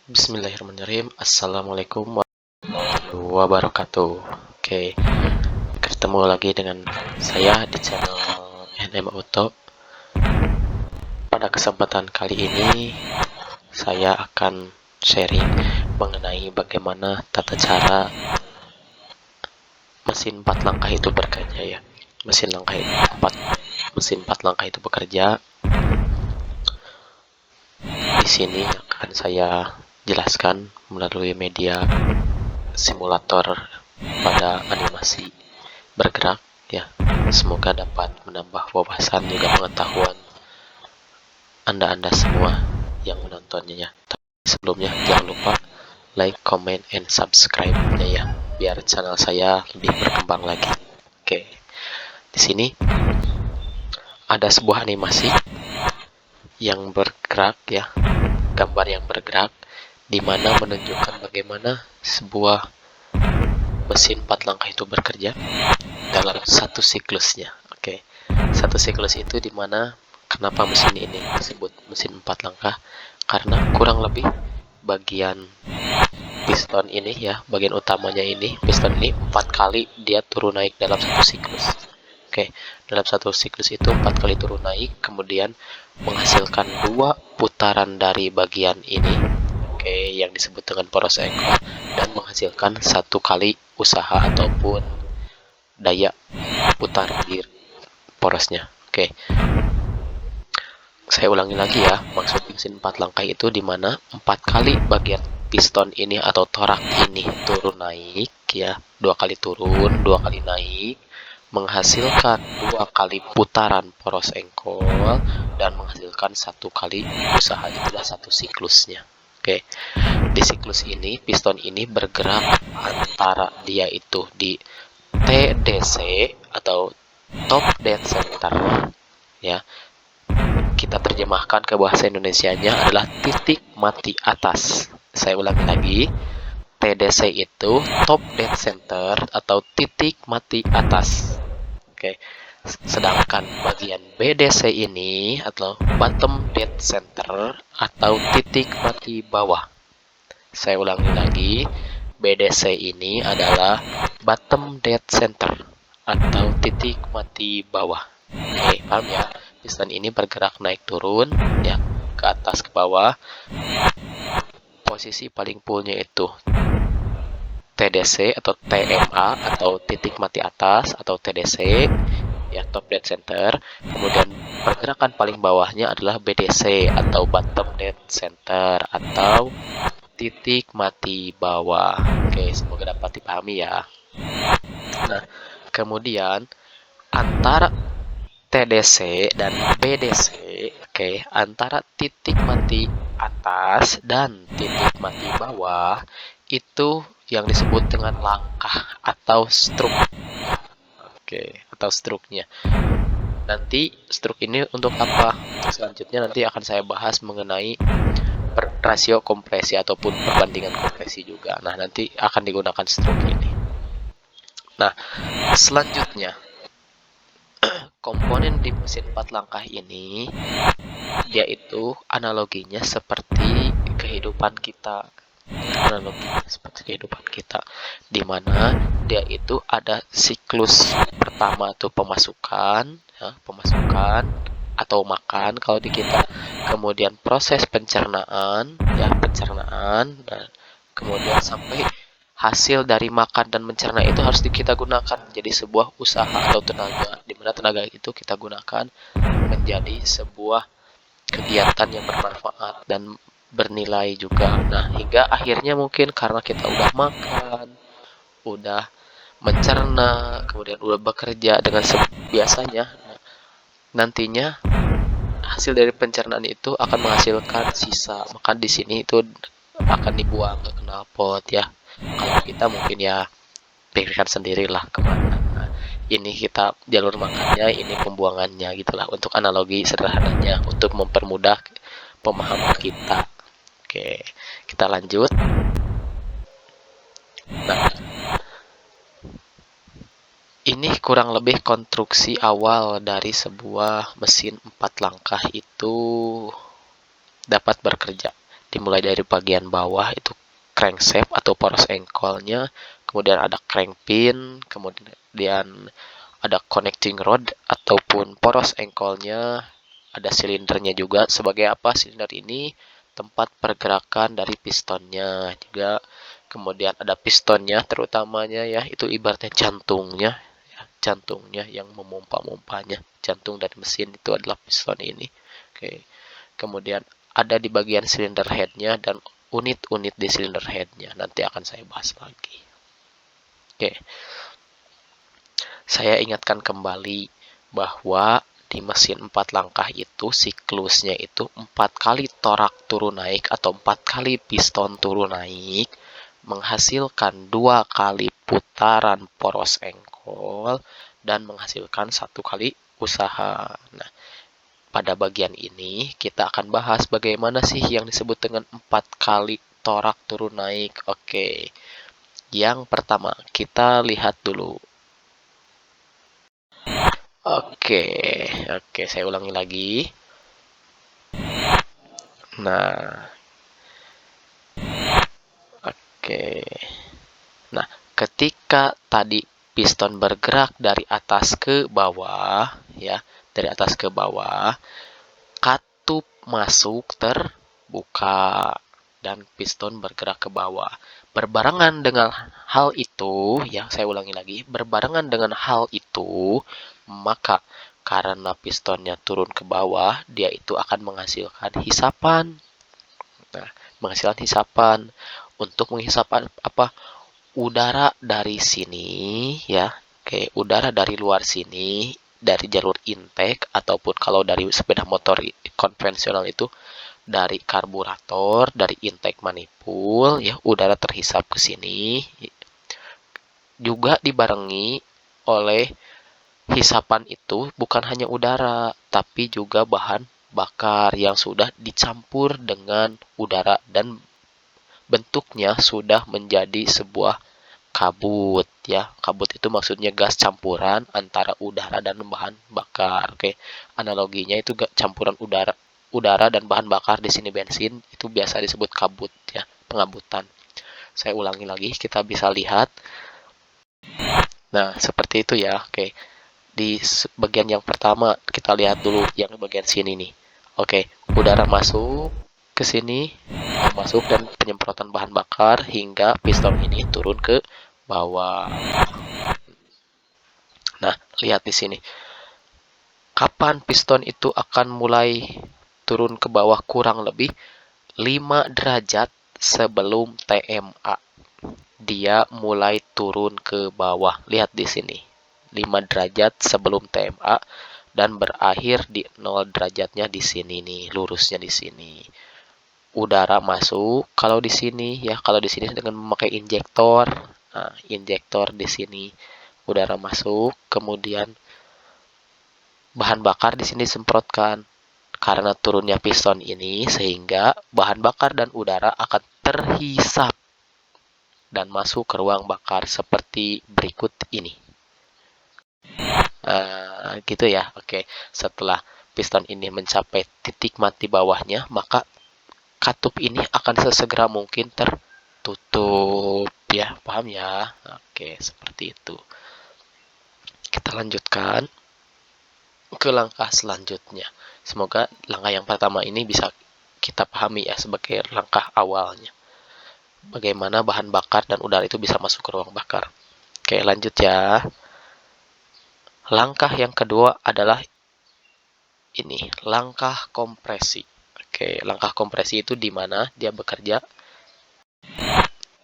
Bismillahirrahmanirrahim. Assalamualaikum warahmatullahi wabarakatuh. Oke, ketemu lagi dengan saya di channel NM Auto. Pada kesempatan kali ini saya akan sharing mengenai bagaimana tata cara mesin 4 langkah itu bekerja ya. Mesin 4 langkah itu bekerja. Di sini akan saya jelaskan melalui media simulator pada animasi bergerak ya. Semoga dapat menambah wawasan juga pengetahuan Anda semua yang menontonnya ya. Tapi sebelumnya jangan lupa like, comment, and subscribe-nya ya, biar channel saya lebih berkembang lagi. Oke. Di sini ada sebuah animasi yang bergerak ya, gambar yang bergerak di mana menunjukkan bagaimana sebuah mesin 4 langkah itu bekerja dalam satu siklusnya. Oke. Satu siklus itu di mana kenapa mesin ini disebut mesin 4 langkah? Karena kurang lebih bagian piston ini ya, bagian utamanya ini, piston ini 4 kali dia turun naik dalam satu siklus. Oke, dalam satu siklus itu 4 kali turun naik, kemudian menghasilkan 2 putaran dari bagian ini, oke, yang disebut dengan poros engkol, dan menghasilkan 1 kali usaha ataupun daya putar di porosnya. Oke, saya ulangi lagi ya, maksud mesin 4 langkah itu di mana 4 kali bagian piston ini atau torak ini turun naik ya, 2 kali turun, 2 kali naik, menghasilkan 2 kali putaran poros engkol dan menghasilkan 1 kali usaha. Itulah satu siklusnya. Oke, di siklus ini piston ini bergerak antara dia itu di TDC atau top dead center ya. Kita terjemahkan ke bahasa Indonesianya adalah titik mati atas. Saya ulangi lagi, TDC itu top dead center atau titik mati atas. Oke. Sedangkan bagian BDC ini atau bottom dead center atau titik mati bawah. Saya ulangi lagi, BDC ini adalah bottom dead center atau titik mati bawah. Oke, paham ya? Piston ini bergerak naik turun ya, ke atas ke bawah. Posisi paling poolnya itu TDC atau TMA atau titik mati atas atau TDC ya, top dead center. Kemudian pergerakan paling bawahnya adalah BDC atau bottom dead center atau titik mati bawah. Oke, semoga dapat dipahami ya. Nah, kemudian antara TDC dan BDC, oke, antara titik mati atas dan titik mati bawah itu yang disebut dengan langkah atau struk. Oke, atau struknya. Nanti struk ini untuk apa? Selanjutnya nanti akan saya bahas mengenai rasio kompresi ataupun perbandingan kompresi juga. Nah, nanti akan digunakan struk ini. Nah, selanjutnya komponen di mesin 4 langkah ini dia itu analoginya seperti kehidupan kita. Analoginya seperti kehidupan kita, di mana dia itu ada siklus pertama tuh pemasukan ya, pemasukan atau makan kalau di kita, kemudian proses pencernaan ya, pencernaan, dan kemudian sampai hasil dari makan dan mencerna itu harus kita gunakan menjadi sebuah usaha atau tenaga, di mana tenaga itu kita gunakan menjadi sebuah kegiatan yang bermanfaat dan bernilai juga. Nah, hingga akhirnya mungkin karena kita udah makan, udah mencerna, kemudian udah bekerja dengan biasanya, nantinya hasil dari pencernaan itu akan menghasilkan sisa. Maka di sini itu akan dibuang ke knalpot ya. Kalau kita mungkin ya pikirkan sendirilah kemana. Nah, ini kita jalur makannya, ini pembuangannya gitulah, untuk analogi sederhananya untuk mempermudah pemahaman kita. Oke, kita lanjut. Nah, ini kurang lebih konstruksi awal dari sebuah mesin 4 langkah itu dapat bekerja. dimulai dari bagian bawah itu crankshaft atau poros engkolnya, kemudian ada crank pin, kemudian ada connecting rod ataupun poros engkolnya, ada silindernya juga. Sebagai apa silinder ini? Tempat pergerakan dari pistonnya juga. Kemudian ada pistonnya terutamanya ya, itu ibaratnya jantungnya ya, jantungnya yang memompa-mompanya. Jantung dari mesin itu adalah piston ini. Oke. Kemudian ada di bagian silinder headnya dan unit-unit di silinder headnya. Nanti akan saya bahas lagi. Oke. Saya ingatkan kembali bahwa di mesin 4 langkah itu siklusnya itu 4 kali torak turun naik atau 4 kali piston turun naik menghasilkan 2 kali putaran poros engkol dan menghasilkan 1 kali usaha. Nah, pada bagian ini kita akan bahas bagaimana sih yang disebut dengan 4 kali torak turun naik. Oke. Yang pertama, kita lihat dulu. Oke, saya ulangi lagi. Nah, oke. Nah, ketika tadi piston bergerak dari atas ke bawah, ya, dari atas ke bawah, katup masuk terbuka dan piston bergerak ke bawah. Berbarengan dengan hal itu, ya, saya ulangi lagi, berbarengan dengan hal itu, maka karena pistonnya turun ke bawah, dia itu akan menghasilkan hisapan. Nah, menghasilkan hisapan. Untuk menghisap apa? Udara dari sini, ya. Oke, udara dari luar sini, dari jalur intake, ataupun kalau dari sepeda motor konvensional itu, dari karburator, dari intake manifold, ya, udara terhisap ke sini. Juga dibarengi oleh hisapan itu bukan hanya udara, tapi juga bahan bakar yang sudah dicampur dengan udara dan bentuknya sudah menjadi sebuah kabut ya. Kabut itu maksudnya gas campuran antara udara dan bahan bakar. Oke. Analoginya itu campuran udara dan bahan bakar, di sini bensin, itu biasa disebut kabut ya, pengabutan. Saya ulangi lagi, kita bisa lihat. Nah, seperti itu ya. Oke. Di bagian yang pertama kita lihat dulu yang bagian sini nih. Oke, udara masuk ke sini, masuk dan penyemprotan bahan bakar hingga piston ini turun ke bawah. Nah, lihat di sini. Kapan piston itu akan mulai turun ke bawah? Kurang lebih 5 derajat sebelum TMA. Dia mulai turun ke bawah. Lihat di sini. 5 derajat sebelum TMA dan berakhir di 0 derajatnya di sini nih, lurusnya di sini. Udara masuk kalau di sini ya, kalau di sini dengan memakai injektor. Nah, injektor di sini udara masuk, kemudian bahan bakar di sini disemprotkan. Karena turunnya piston ini sehingga bahan bakar dan udara akan terhisap dan masuk ke ruang bakar seperti berikut ini. Gitu ya. Oke, setelah piston ini mencapai titik mati bawahnya, maka katup ini akan sesegera mungkin tertutup ya. Paham ya? Oke, seperti itu. Kita lanjutkan ke langkah selanjutnya. Semoga langkah yang pertama ini bisa kita pahami ya sebagai langkah awalnya. Bagaimana bahan bakar dan udara itu bisa masuk ke ruang bakar. Oke, lanjut ya. Langkah yang kedua adalah ini, langkah kompresi. Oke, langkah kompresi itu di mana dia bekerja.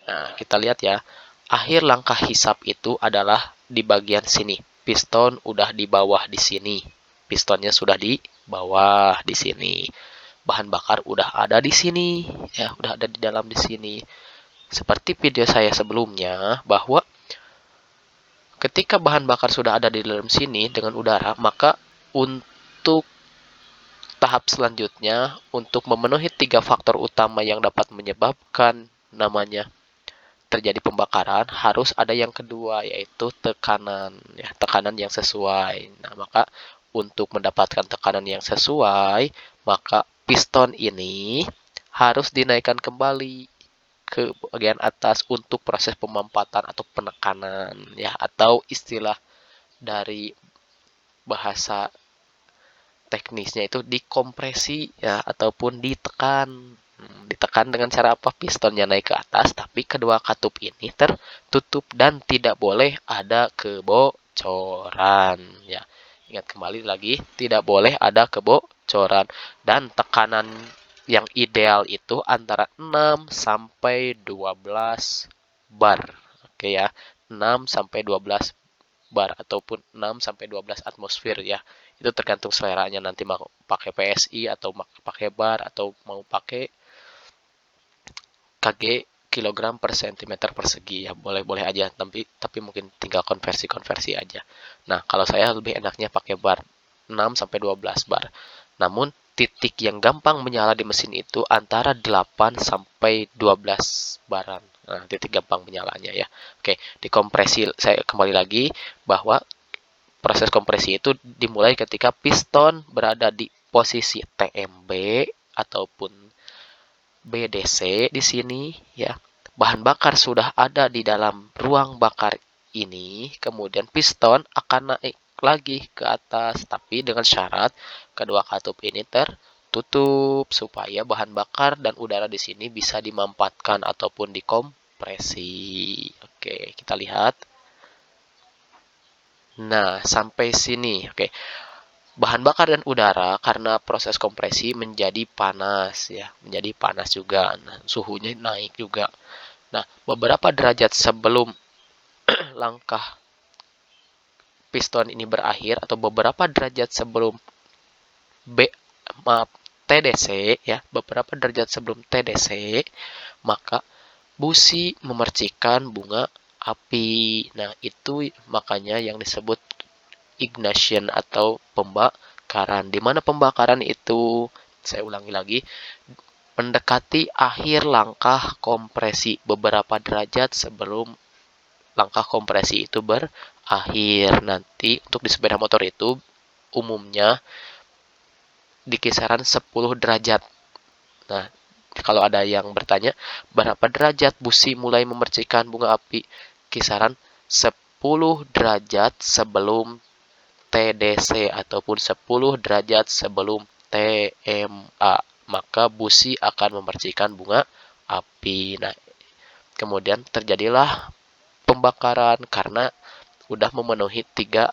Nah, kita lihat ya. Akhir langkah hisap itu adalah di bagian sini. Piston udah di bawah di sini. Pistonnya sudah di bawah di sini. Bahan bakar udah ada di sini, ya, udah ada di dalam di sini. Seperti video saya sebelumnya bahwa ketika bahan bakar sudah ada di dalam sini dengan udara, maka untuk tahap selanjutnya, untuk memenuhi 3 faktor utama yang dapat menyebabkan namanya terjadi pembakaran, harus ada yang kedua, yaitu tekanan ya, tekanan yang sesuai. Nah, maka untuk mendapatkan tekanan yang sesuai, maka piston ini harus dinaikkan kembali ke bagian atas untuk proses pemampatan atau penekanan ya, atau istilah dari bahasa teknisnya itu dikompresi ya, ataupun ditekan. Ditekan dengan cara apa? Pistonnya naik ke atas, tapi kedua katup ini tertutup dan tidak boleh ada kebocoran ya. Ingat kembali lagi, tidak boleh ada kebocoran, dan tekanan yang ideal itu antara 6 sampai 12 bar. Oke ya, 6 sampai 12 bar ataupun 6 sampai 12 atmosfer ya. Itu tergantung seleranya, nanti mau pakai PSI atau pakai bar atau mau pakai kg kilogram per sentimeter persegi ya, boleh-boleh aja, tapi mungkin tinggal konversi aja. Nah, kalau saya lebih enaknya pakai bar 6 sampai 12 bar. Namun titik yang gampang menyala di mesin itu antara 8 sampai 12 baran. Nah, titik gampang menyalanya ya. Oke, dikompresi, saya kembali lagi bahwa proses kompresi itu dimulai ketika piston berada di posisi TMB ataupun BDC di sini ya. Bahan bakar sudah ada di dalam ruang bakar ini, kemudian piston akan naik lagi ke atas, tapi dengan syarat kedua katup ini tertutup supaya bahan bakar dan udara di sini bisa dimampatkan ataupun dikompresi. Oke, kita lihat. Nah, sampai sini. Oke. Bahan bakar dan udara karena proses kompresi menjadi panas ya, menjadi panas juga. Nah, suhunya naik juga. Nah, beberapa derajat sebelum langkah piston ini berakhir atau beberapa derajat sebelum TDC ya, beberapa derajat sebelum TDC, maka busi memercikan bunga api. Nah, itu makanya yang disebut ignition atau pembakaran. Di mana pembakaran itu, saya ulangi lagi, mendekati akhir langkah kompresi beberapa derajat sebelum langkah kompresi itu berakhir. Nanti untuk di sepeda motor itu umumnya di kisaran 10 derajat. Nah, kalau ada yang bertanya berapa derajat busi mulai memercikan bunga api, kisaran 10 derajat sebelum TDC ataupun 10 derajat sebelum TMA, maka busi akan memercikan bunga api. Nah, kemudian terjadilah pembakaran karena udah memenuhi 3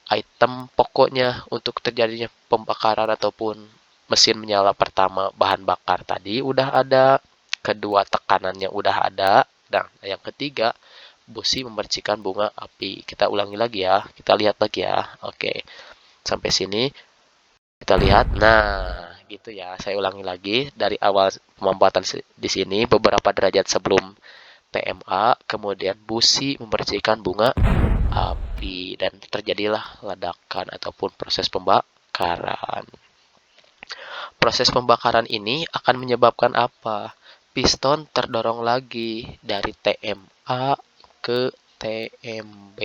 item pokoknya untuk terjadinya pembakaran ataupun mesin menyala. Pertama, bahan bakar tadi udah ada, kedua tekanannya udah ada, dan yang ketiga busi memercikan bunga api. Kita ulangi lagi ya, kita lihat lagi ya. Oke, sampai sini kita lihat. Nah, gitu ya. Saya ulangi lagi dari awal pemampatan di sini beberapa derajat sebelum TMA, kemudian busi memercikan bunga api dan terjadilah ledakan ataupun proses pembakaran. Proses pembakaran ini akan menyebabkan apa? Piston terdorong lagi dari TMA ke TMB.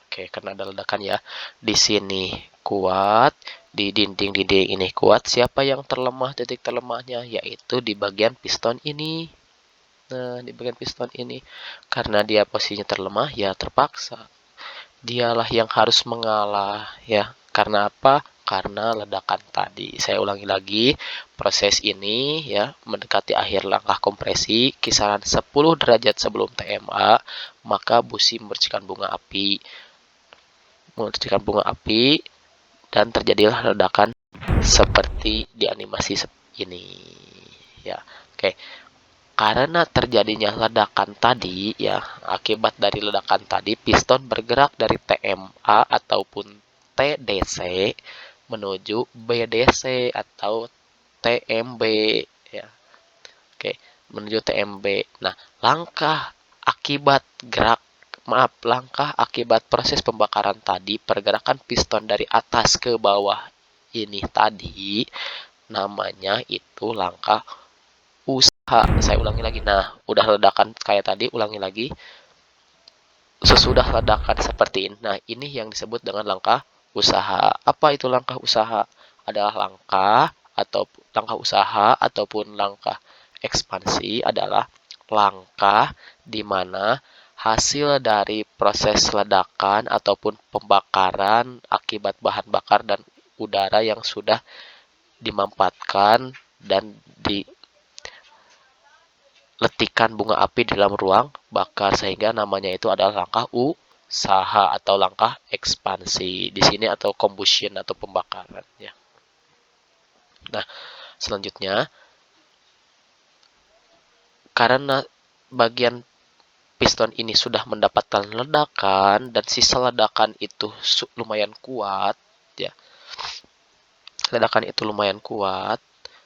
Oke, karena ada ledakan ya. Di sini kuat, di dinding-dinding ini kuat. Siapa yang terlemah? Titik terlemahnya yaitu di bagian piston ini. Nah, di bagian piston ini. Karena dia posisinya terlemah, ya terpaksa dialah yang harus mengalah ya. Karena apa? Karena ledakan tadi. Saya ulangi lagi, proses ini ya mendekati akhir langkah kompresi kisaran 10 derajat sebelum TMA, maka busi memercikan bunga api. Dan terjadilah ledakan seperti di animasi ini ya. Oke. Karena terjadinya ledakan tadi ya, akibat dari ledakan tadi piston bergerak dari TMA ataupun TDC menuju BDC atau TMB ya. Oke, menuju TMB. Nah, langkah akibat proses pembakaran tadi, pergerakan piston dari atas ke bawah ini tadi namanya itu langkah usaha. Saya ulangi lagi. Nah, udah ledakan kayak tadi, ulangi lagi. Sesudah ledakan seperti ini. Nah, ini yang disebut dengan langkah usaha. Apa itu langkah usaha? Adalah langkah atau langkah usaha ataupun langkah ekspansi adalah langkah di mana hasil dari proses ledakan ataupun pembakaran akibat bahan bakar dan udara yang sudah dimampatkan dan diletikan bunga api di dalam ruang bakar, sehingga namanya itu adalah langkah usaha atau langkah ekspansi di sini, atau combustion atau pembakaran ya. Nah, selanjutnya karena bagian piston ini sudah mendapatkan ledakan dan sisa ledakan itu lumayan kuat ya. Ledakan itu lumayan kuat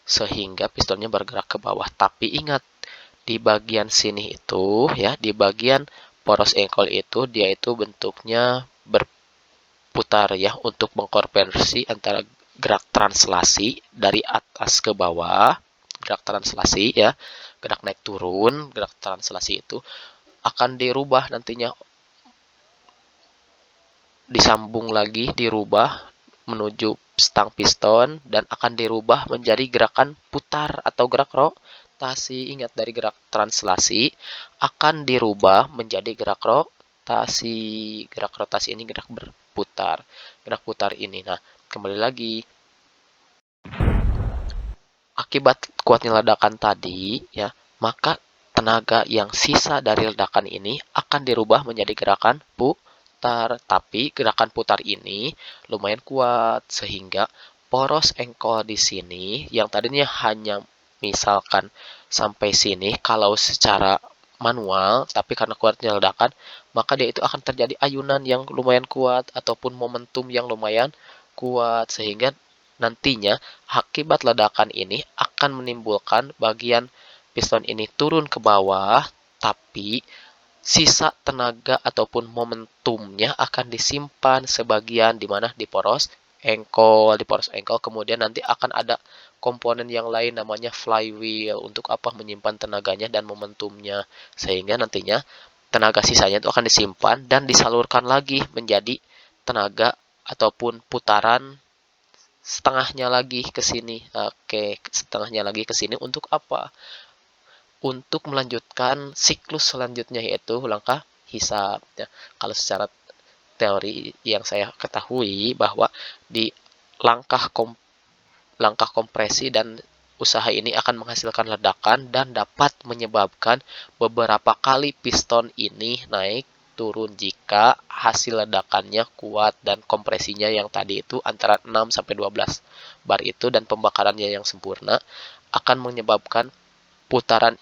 sehingga pistonnya bergerak ke bawah. Tapi ingat, di bagian sini itu ya, di bagian poros engkol itu dia itu bentuknya berputar ya, untuk mengkonversi antara gerak translasi dari atas ke bawah, gerak translasi ya, gerak naik turun, gerak translasi itu akan dirubah nantinya, disambung lagi, dirubah menuju stang piston dan akan dirubah menjadi gerakan putar atau gerak rotasi. Ingat, dari gerak translasi akan dirubah menjadi gerak rotasi. Gerak rotasi ini gerak berputar. Gerak putar ini. Nah, kembali lagi. Akibat kuatnya ledakan tadi ya, maka tenaga yang sisa dari ledakan ini akan dirubah menjadi gerakan putar. Tapi gerakan putar ini lumayan kuat sehingga poros engkol di sini yang tadinya hanya misalkan sampai sini kalau secara manual, tapi karena kuatnya ledakan maka dia itu akan terjadi ayunan yang lumayan kuat ataupun momentum yang lumayan kuat, sehingga nantinya akibat ledakan ini akan menimbulkan bagian piston ini turun ke bawah, tapi sisa tenaga ataupun momentumnya akan disimpan sebagian di mana, di poros engkol. Di poros engkol kemudian nanti akan ada komponen yang lain namanya flywheel. Untuk apa? Menyimpan tenaganya dan momentumnya, sehingga nantinya tenaga sisanya itu akan disimpan dan disalurkan lagi menjadi tenaga ataupun putaran setengahnya lagi ke sini. Oke, setengahnya lagi ke sini untuk apa? Untuk melanjutkan siklus selanjutnya, yaitu langkah hisap ya. Kalau secara teori yang saya ketahui bahwa di langkah kompresi dan usaha ini akan menghasilkan ledakan dan dapat menyebabkan beberapa kali piston ini naik turun jika hasil ledakannya kuat dan kompresinya yang tadi itu antara 6 sampai 12 bar itu, dan pembakarannya yang sempurna akan menyebabkan putaran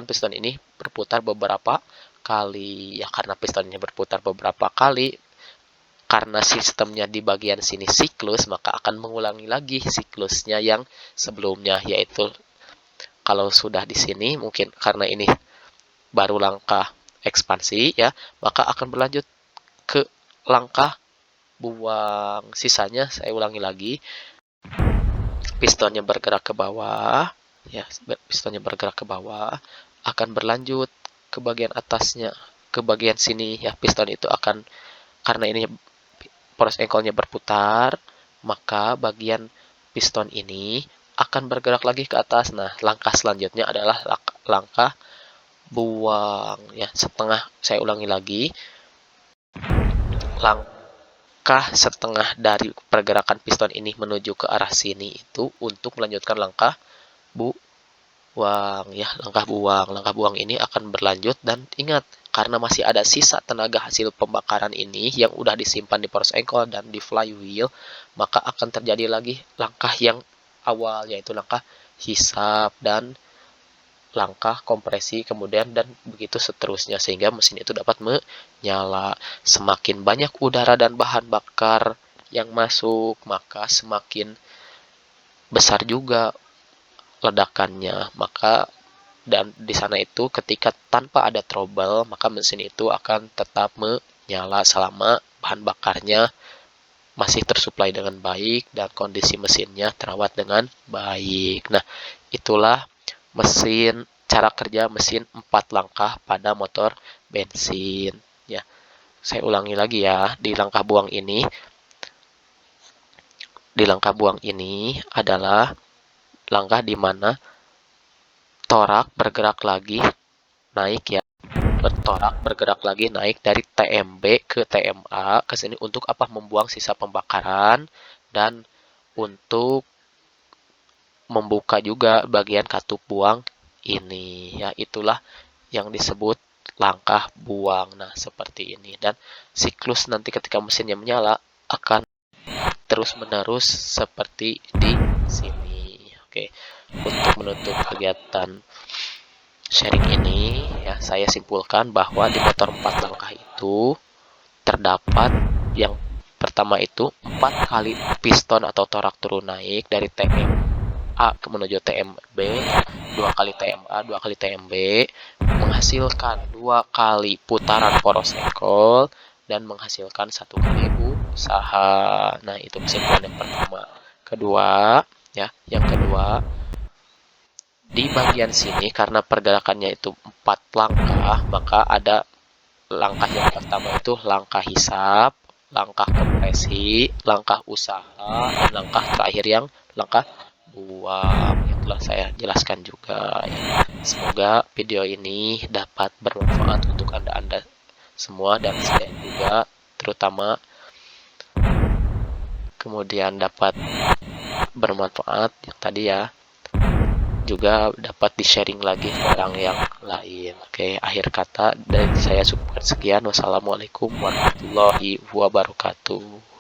piston ini berputar beberapa kali ya. Karena pistonnya berputar beberapa kali, karena sistemnya di bagian sini siklus, maka akan mengulangi lagi siklusnya yang sebelumnya, yaitu kalau sudah di sini mungkin karena ini baru langkah ekspansi ya, maka akan berlanjut ke langkah buang. Sisanya saya ulangi lagi, pistonnya bergerak ke bawah ya, pistonnya bergerak ke bawah, akan berlanjut ke bagian atasnya, ke bagian sini ya. Piston itu akan, karena ini poros engkolnya berputar, maka bagian piston ini akan bergerak lagi ke atas. Nah, langkah selanjutnya adalah langkah buang ya. Saya ulangi lagi, langkah setengah dari pergerakan piston ini menuju ke arah sini itu untuk melanjutkan langkah buang ya. Langkah buang ini akan berlanjut, dan ingat, karena masih ada sisa tenaga hasil pembakaran ini yang udah disimpan di poros engkol dan di flywheel, maka akan terjadi lagi langkah yang awal, yaitu langkah hisap dan langkah kompresi kemudian, dan begitu seterusnya, sehingga mesin itu dapat menyala. Semakin banyak udara dan bahan bakar yang masuk, maka semakin besar juga ledakannya. Maka dan di sana itu ketika tanpa ada trouble, maka mesin itu akan tetap menyala selama bahan bakarnya masih tersuplai dengan baik dan kondisi mesinnya terawat dengan baik. Nah, itulah cara kerja mesin 4 langkah pada motor bensin ya. Saya ulangi lagi ya, di langkah buang ini di langkah buang ini adalah langkah di mana torak bergerak lagi naik ya. Torak bergerak lagi naik dari TMB ke TMA ke sini untuk apa? Membuang sisa pembakaran dan untuk membuka juga bagian katup buang ini ya. Itulah yang disebut langkah buang. Nah, seperti ini, dan siklus nanti ketika mesinnya menyala akan terus-menerus seperti di sini. Oke, untuk menutup kegiatan sharing ini ya, saya simpulkan bahwa di motor 4 langkah itu terdapat yang pertama itu 4 kali piston atau torak turun naik dari TMA menuju TMB, 2 kali TMA, 2 kali TMB, menghasilkan 2 kali putaran poros engkol dan menghasilkan 1 kali usaha. Nah, itu kesimpulan yang pertama. Kedua, ya, yang kedua, di bagian sini karena pergerakannya itu 4 langkah, maka ada langkah yang pertama itu langkah hisap, langkah kompresi, langkah usaha, dan langkah terakhir yang langkah buang. Yang telah saya jelaskan juga ya. Semoga video ini dapat bermanfaat untuk Anda semua dan saya juga terutama, kemudian dapat bermanfaat yang tadi ya, juga dapat di-sharing lagi ke orang yang lain. Oke, akhir kata dari saya sekian. Wassalamualaikum warahmatullahi wabarakatuh.